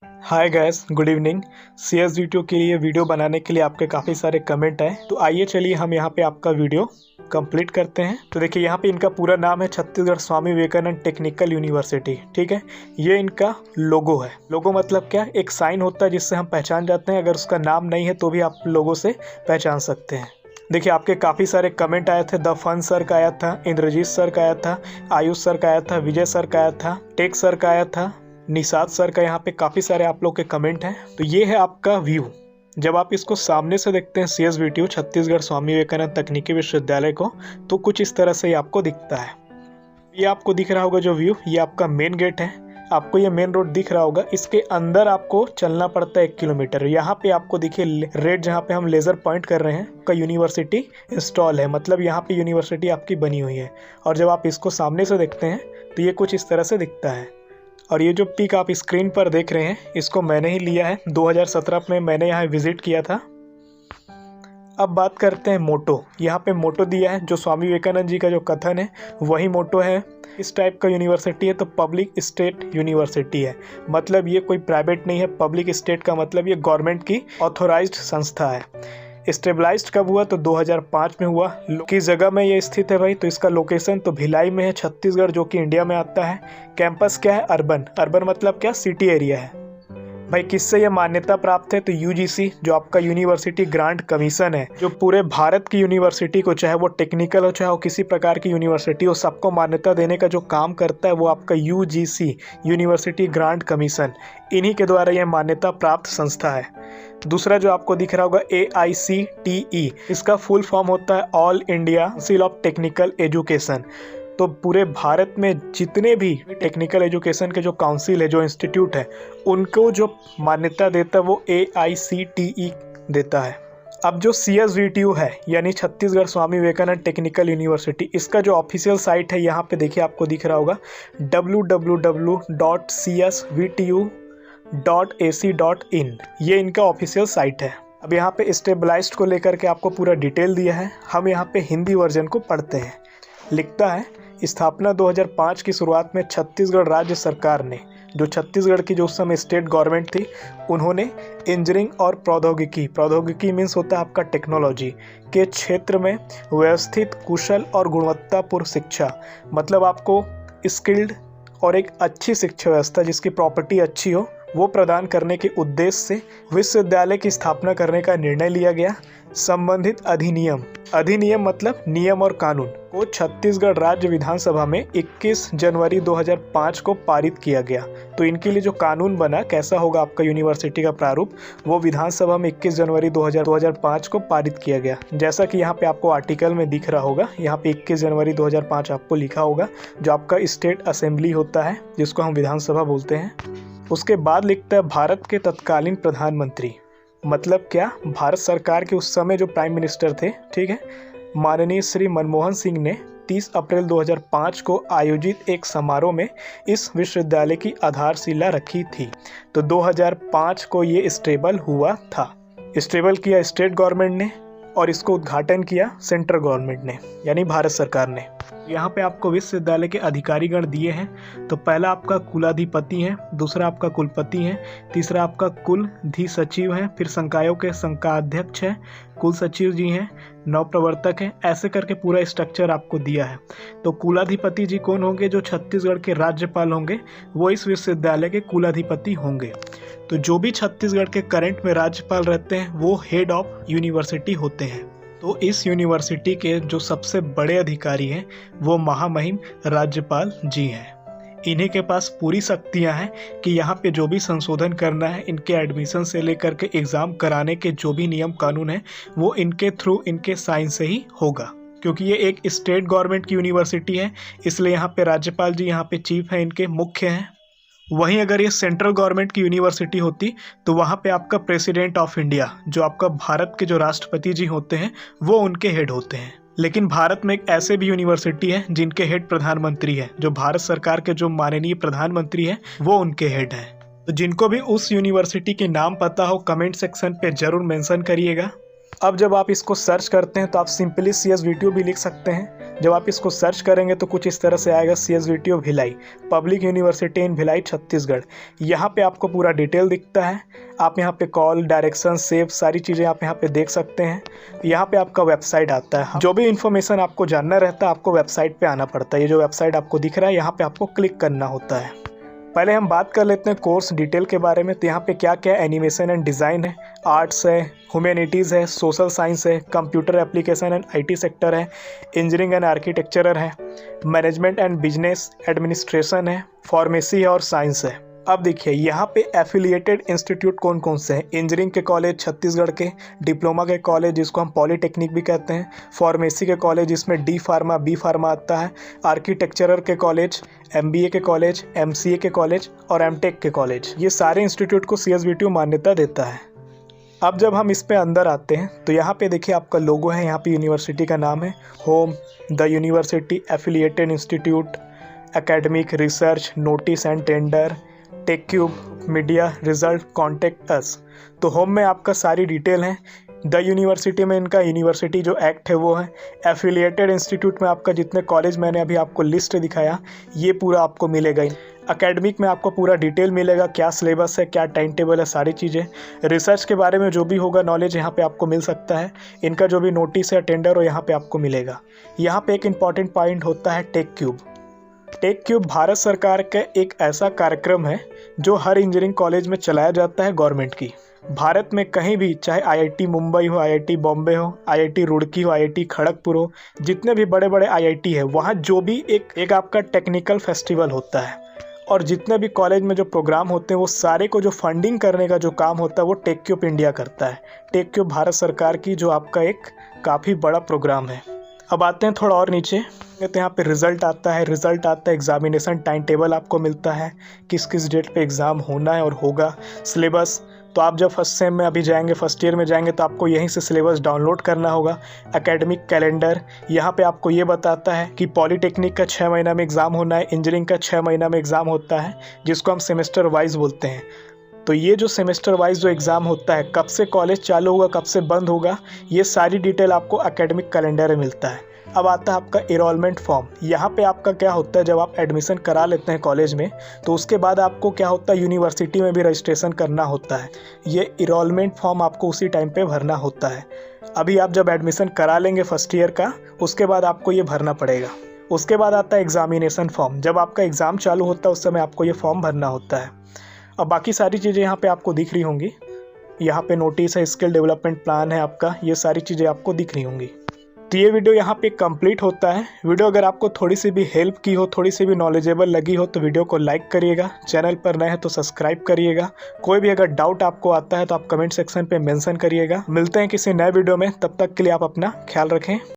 Hi guys, good evening. CS YouTube के लिए video बनाने के लिए आपके काफ़ी सारे कमेंट आए, तो आइए चलिए हम यहाँ पे आपका वीडियो कंप्लीट करते हैं। तो देखिए यहाँ पे इनका पूरा नाम है छत्तीसगढ़ स्वामी विवेकानंद टेक्निकल यूनिवर्सिटी। ठीक है, ये इनका लोगो है। लोगो मतलब क्या? एक साइन होता है जिससे हम पहचान जाते हैं। अगर उसका नाम नहीं है तो भी आप लोगों से पहचान सकते हैं। देखिए आपके काफ़ी सारे कमेंट आए थे। द फन सर का आया था, इंद्रजीत सर का आया था, आयुष सर का आया था, विजय सर का आया था, टेक सर का आया था, निषाद सर का। यहाँ पे काफ़ी सारे आप लोग के कमेंट हैं। तो ये है आपका व्यू। जब आप इसको सामने से देखते हैं CS वीडियो छत्तीसगढ़ स्वामी विवेकानंद तकनीकी विश्वविद्यालय को, तो कुछ इस तरह से ये आपको दिखता है। ये आपको दिख रहा होगा जो व्यू, ये आपका मेन गेट है। आपको ये मेन रोड दिख रहा होगा। इसके अंदर आपको चलना पड़ता है 1 किलोमीटर। यहाँ पे आपको देखिए रेड, जहाँ पे हम लेज़र पॉइंट कर रहे हैं, का यूनिवर्सिटी इंस्टॉल है। मतलब यहाँ पे यूनिवर्सिटी आपकी बनी हुई है। और जब आप इसको सामने से देखते हैं तो ये कुछ इस तरह से दिखता है। और ये जो पिक आप स्क्रीन पर देख रहे हैं, इसको मैंने ही लिया है। 2017 में मैंने यहाँ विजिट किया था। अब बात करते हैं मोटो। यहाँ पे मोटो दिया है, जो स्वामी विवेकानंद जी का जो कथन है वही मोटो है। इस टाइप का यूनिवर्सिटी है तो पब्लिक स्टेट यूनिवर्सिटी है। मतलब ये कोई प्राइवेट नहीं है। पब्लिक स्टेट का मतलब ये गवर्नमेंट की ऑथोराइज्ड संस्था है। स्टेबलाइज्ड कब हुआ? तो 2005 में हुआ। किस जगह में ये स्थित है भाई? तो इसका लोकेशन तो भिलाई में है, छत्तीसगढ़, जो कि इंडिया में आता है। कैंपस क्या है? अर्बन। अर्बन मतलब क्या? सिटी एरिया है। भाई किससे ये मान्यता प्राप्त है? तो UGC, जो आपका यूनिवर्सिटी ग्रांट कमीशन है, जो पूरे भारत की यूनिवर्सिटी को, चाहे वो टेक्निकल हो चाहे वो किसी प्रकार की यूनिवर्सिटी हो, सबको मान्यता देने का जो काम करता है वो आपका UGC, यूनिवर्सिटी ग्रांट कमीशन, इन्हीं के द्वारा यह मान्यता प्राप्त संस्था है। दूसरा जो आपको दिख रहा होगा AICTE, इसका फुल फॉर्म होता है all India council of technical education. तो पूरे भारत में जितने भी टेक्निकल एजुकेशन के जो काउंसिल है, जो इंस्टीट्यूट है, उनको जो मान्यता देता है वो AICTE देता है। अब जो CSVTU है, यानी छत्तीसगढ़ स्वामी विवेकानंद टेक्निकल यूनिवर्सिटी, इसका जो ऑफिशियल साइट है यहाँ पे देखिए आपको दिख रहा होगा www.csvtu.ac.in, ये इनका ऑफिशियल साइट है। अब यहाँ पे स्टेबलाइज्ड को लेकर के आपको पूरा डिटेल दिया है। हम यहाँ पे हिंदी वर्जन को पढ़ते हैं। लिखता है, स्थापना 2005 की शुरुआत में छत्तीसगढ़ राज्य सरकार ने, जो छत्तीसगढ़ की जो उस समय स्टेट गवर्नमेंट थी, उन्होंने इंजीनियरिंग और प्रौद्योगिकी मीन्स होता है आपका टेक्नोलॉजी के क्षेत्र में व्यवस्थित, कुशल और गुणवत्तापूर्ण शिक्षा, मतलब आपको स्किल्ड और एक अच्छी शिक्षा व्यवस्था जिसकी प्रॉपर्टी अच्छी हो, वो प्रदान करने के उद्देश्य से विश्वविद्यालय की स्थापना करने का निर्णय लिया गया। संबंधित अधिनियम मतलब नियम और कानून को छत्तीसगढ़ राज्य विधानसभा में 21 जनवरी 2005 को पारित किया गया। तो इनके लिए जो कानून बना, कैसा होगा आपका यूनिवर्सिटी का प्रारूप, वो विधानसभा में 21 जनवरी 2005 को पारित किया गया। जैसा कि यहाँ पे आपको आर्टिकल में दिख रहा होगा, यहाँ पे 21 जनवरी 2005 आपको लिखा होगा, जो आपका स्टेट असेंबली होता है, जिसको हम विधानसभा बोलते हैं। उसके बाद लिखता है भारत के तत्कालीन प्रधानमंत्री, मतलब क्या? भारत सरकार के उस समय जो प्राइम मिनिस्टर थे, ठीक है, माननीय श्री मनमोहन सिंह ने 30 अप्रैल 2005 को आयोजित एक समारोह में इस विश्वविद्यालय की आधारशिला रखी थी। तो 2005 को ये स्टेबल हुआ था। स्टेबल किया स्टेट गवर्नमेंट ने और इसको उद्घाटन किया सेंट्रल गवर्नमेंट ने, यानी भारत सरकार ने। यहाँ पे आपको विश्वविद्यालय के अधिकारीगण दिए हैं। तो पहला आपका कुलाधिपति है, दूसरा आपका कुलपति है, तीसरा आपका कुलधि सचिव है, फिर संकायों के संकाध्यक्ष है, कुल सचिव जी हैं, नवप्रवर्तक हैं, ऐसे करके पूरा स्ट्रक्चर आपको दिया है। तो कुलाधिपति जी कौन होंगे? जो छत्तीसगढ़ के राज्यपाल होंगे, वो इस विश्वविद्यालय के कुलाधिपति होंगे। तो जो भी छत्तीसगढ़ के करंट में राज्यपाल रहते हैं वो हेड ऑफ यूनिवर्सिटी होते हैं। तो इस यूनिवर्सिटी के जो सबसे बड़े अधिकारी हैं वो महामहिम राज्यपाल जी हैं। इन्हीं के पास पूरी शक्तियां हैं कि यहाँ पे जो भी संशोधन करना है, इनके एडमिशन से लेकर के एग्ज़ाम कराने के जो भी नियम कानून है, वो इनके थ्रू, इनके साइन से ही होगा। क्योंकि ये एक स्टेट गवर्नमेंट की यूनिवर्सिटी है, इसलिए यहाँ पे राज्यपाल जी यहाँ पे चीफ हैं, इनके मुख्य हैं। वहीं अगर ये सेंट्रल गवर्नमेंट की यूनिवर्सिटी होती तो वहाँ पे आपका प्रेसिडेंट ऑफ इंडिया, जो आपका भारत के जो राष्ट्रपति जी होते हैं, वो उनके हेड होते हैं। लेकिन भारत में एक ऐसे भी यूनिवर्सिटी है जिनके हेड प्रधानमंत्री है, जो भारत सरकार के जो माननीय प्रधानमंत्री है वो उनके हेड है। तो जिनको भी उस यूनिवर्सिटी के नाम पता हो, कमेंट सेक्शन पे जरूर मेंशन करिएगा। अब जब आप इसको सर्च करते हैं तो आप सिंपली CS वीडियो भी लिख सकते हैं। जब आप इसको सर्च करेंगे तो कुछ इस तरह से आएगा, CSVTO भिलाई, पब्लिक यूनिवर्सिटी इन भिलाई छत्तीसगढ़। यहाँ पे आपको पूरा डिटेल दिखता है। आप यहाँ पे कॉल, डायरेक्शन, सेव, सारी चीज़ें आप यहाँ पे देख सकते हैं। यहाँ पे आपका वेबसाइट आता है। जो भी इन्फॉर्मेशन आपको जानना रहता है आपको वेबसाइट पे आना पड़ता है। ये जो वेबसाइट आपको दिख रहा है यहाँ पे आपको क्लिक करना होता है। पहले हम बात कर लेते हैं कोर्स डिटेल के बारे में। तो यहाँ पे क्या क्या एनिमेशन एंड डिज़ाइन है, आर्ट्स है, ह्यूमैनिटीज़ है, सोशल साइंस है, computer application and IT sector है, इंजीनियरिंग एंड आर्किटेक्चरर है, मैनेजमेंट एंड बिजनेस एडमिनिस्ट्रेशन है, फार्मेसी है और साइंस है। अब देखिए यहाँ पे एफिलिएटेड इंस्टीट्यूट कौन कौन से हैं। इंजीनियरिंग के कॉलेज छत्तीसगढ़ के, डिप्लोमा के कॉलेज जिसको हम पॉलीटेक्निक भी कहते हैं, फार्मेसी के कॉलेज जिसमें D फार्मा, B फार्मा आता है, आर्किटेक्चरर के कॉलेज, MBA के कॉलेज, MCA के कॉलेज और MTech के कॉलेज। ये सारे इंस्टीट्यूट को CSVTO मान्यता देता है। अब जब हम इस पे अंदर आते हैं तो यहाँ पे देखिए आपका लोगो है। यहाँ पे यूनिवर्सिटी का नाम है home, the university affiliated institute, academic, research, notice and tender, टेक्यूब, मीडिया, रिजल्ट, कॉन्टेक्ट अस। तो होम में आपका सारी डिटेल है। द यूनिवर्सिटी में इनका यूनिवर्सिटी जो एक्ट है वो है। एफिलिएटेड इंस्टीट्यूट में आपका जितने कॉलेज मैंने अभी आपको लिस्ट दिखाया ये पूरा आपको मिलेगा। एकेडमिक में आपको पूरा डिटेल मिलेगा, क्या सिलेबस है, क्या टाइम टेबल है, सारी चीज़ें। रिसर्च के बारे में जो भी होगा नॉलेज यहाँ पे आपको मिल सकता है। इनका जो भी नोटिस है, टेंडर हो, यहाँ पे आपको मिलेगा। यहाँ पे एक इम्पॉर्टेंट पॉइंट होता है टेक्यूब। टेक्यूब भारत सरकार का एक ऐसा कार्यक्रम है जो हर इंजीनियरिंग कॉलेज में चलाया जाता है गवर्नमेंट की। भारत में कहीं भी, चाहे IIT मुंबई हो, IIT बॉम्बे हो, IIT रुड़की हो, IIT खड़गपुर हो, जितने भी बड़े बड़े IIT है वहाँ जो भी एक आपका टेक्निकल फेस्टिवल होता है और जितने भी कॉलेज में जो प्रोग्राम होते हैं वो सारे को जो फंडिंग करने का जो काम होता है वो टेक्यूब इंडिया करता है। टेक्यूब भारत सरकार की जो आपका एक काफ़ी बड़ा प्रोग्राम है। अब आते हैं थोड़ा और नीचे, तो यहाँ पे रिज़ल्ट आता है। रिज़ल्ट आता है, एग्जामिनेशन टाइम टेबल आपको मिलता है, किस किस डेट पे एग्ज़ाम होना है और होगा। सिलेबस, तो आप जब फर्स्ट सेम में अभी जाएंगे, फर्स्ट ईयर में जाएंगे तो आपको यहीं से सिलेबस डाउनलोड करना होगा। एकेडमिक कैलेंडर, यहाँ पे आपको ये बताता है कि पॉलीटेक्निक का 6 महीना में एग्ज़ाम होना है, इंजीनियरिंग का 6 महीना में एग्ज़ाम होता है जिसको हम सेमेस्टर वाइज बोलते हैं। तो ये जो सेमेस्टर वाइज जो एग्ज़ाम होता है, कब से कॉलेज चालू होगा, कब से बंद होगा, ये सारी डिटेल आपको एकेडमिक कैलेंडर में मिलता है। अब आता है आपका इनरोलमेंट फॉर्म। यहाँ पे आपका क्या होता है, जब आप एडमिशन करा लेते हैं कॉलेज में तो उसके बाद आपको क्या होता है, यूनिवर्सिटी में भी रजिस्ट्रेशन करना होता है। ये इनरोलमेंट फॉर्म आपको उसी टाइम पे भरना होता है। अभी आप जब एडमिशन करा लेंगे फर्स्ट ईयर का, उसके बाद आपको ये भरना पड़ेगा। उसके बाद आता है एग्जामिनेशन फॉर्म। जब आपका एग्ज़ाम चालू होता है उस समय आपको ये फॉर्म भरना होता है। अब बाकी सारी चीज़ें यहाँ पे आपको दिख रही होंगी। यहाँ पे नोटिस है, स्किल डेवलपमेंट प्लान है आपका, ये सारी चीज़ें आपको दिख रही होंगी। तो ये वीडियो यहाँ पे कंप्लीट होता है। वीडियो अगर आपको थोड़ी सी भी हेल्प की हो, थोड़ी सी भी नॉलेजेबल लगी हो तो वीडियो को लाइक करिएगा। चैनल पर नए हैं तो सब्सक्राइब करिएगा। कोई भी अगर डाउट आपको आता है तो आप कमेंट सेक्शन पे मेंशन करिएगा। मिलते हैं किसी नए वीडियो में, तब तक के लिए आप अपना ख्याल रखें।